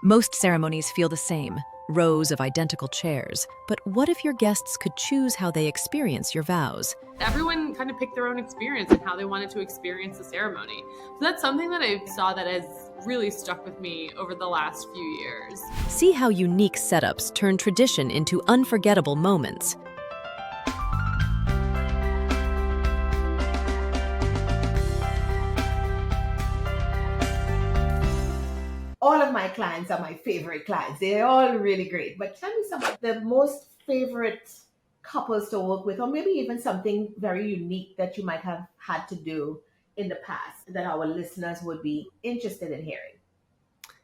Most ceremonies feel the same, rows of identical chairs. But what if your guests could choose how they experience your vows? Everyone kind of picked their own experience and how they wanted to experience the ceremony. So that's something that I saw that has really stuck with me over the last few years. See how unique setups turn tradition into unforgettable moments. All of my clients are my favorite clients. They're all really great. But tell me some of the most favorite couples to work with, or maybe even something very unique that you might have had to do in the past that our listeners would be interested in hearing.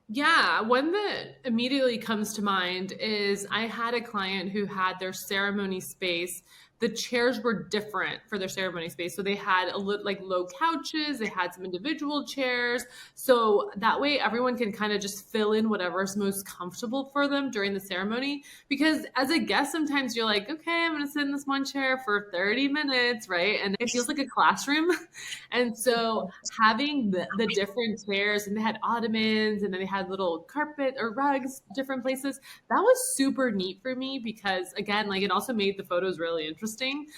Yeah, one that immediately comes to mind is I had a client who had their ceremony space. The chairs were different for their ceremony space. So they had like low couches, they had some individual chairs. So that way everyone can kind of just fill in whatever's most comfortable for them during the ceremony. Because as a guest, sometimes you're like, okay, I'm going to sit in this one chair for 30 minutes, right? And it feels like a classroom. And so having the different chairs, and they had ottomans, and then they had little carpet or rugs, different places. That was super neat for me because, again, like it also made the photos really interesting.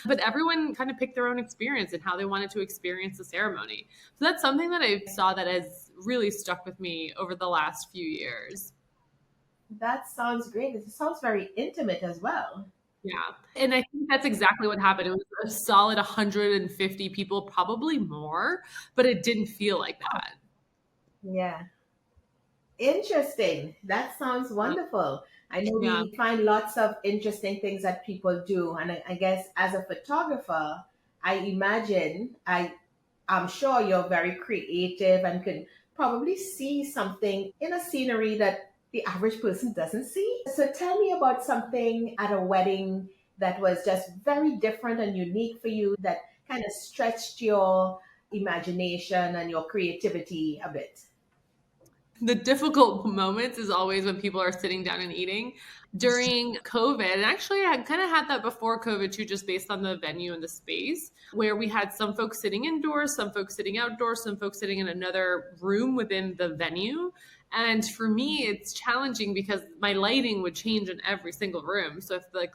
But everyone kind of picked their own experience and how they wanted to experience the ceremony. So that's something that I saw that has really stuck with me over the last few years. That sounds great. It sounds very intimate as well. Yeah. And I think that's exactly what happened. It was a solid 150 people, probably more, but it didn't feel like that. Yeah. Interesting. That sounds wonderful. I know Yeah. we find lots of interesting things that people do. And I guess as a photographer, I'm sure you're very creative and can probably see something in a scenery that the average person doesn't see. So tell me about something at a wedding that was just very different and unique for you that kind of stretched your imagination and your creativity a bit. The difficult moments is always when people are sitting down and eating. During COVID, and actually I kind of had that before COVID too, just based on the venue and the space, where we had some folks sitting indoors, some folks sitting outdoors, some folks sitting in another room within the venue. And for me, it's challenging because my lighting would change in every single room. So if the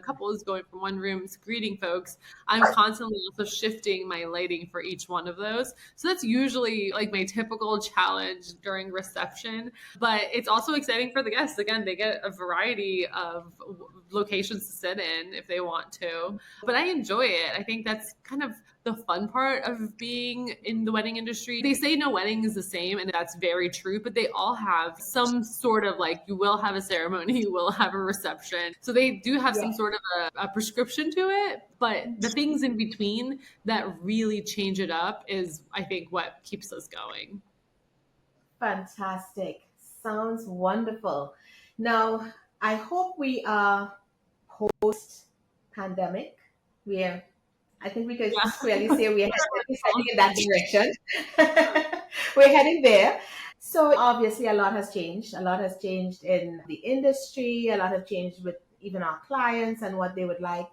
couple is going from one room to greeting folks, I'm constantly also shifting my lighting for each one of those. So that's usually like my typical challenge during reception. But it's also exciting for the guests. Again, they get a variety of locations to sit in if they want to. But I enjoy it. I think that's kind of the fun part of being in the wedding industry. They say no wedding is the same, and that's very true, but they all have some sort of like, you will have a ceremony, you will have a reception. So they do have some sort of a prescription to it, but the things in between that really change it up is, I think, what keeps us going. Fantastic. Sounds wonderful. Now, I hope we are post pandemic. We're, I think we could Yeah. clearly say we're heading in that direction. We're heading there. So, obviously, a lot has changed. A lot has changed in the industry. A lot has changed with even our clients and what they would like.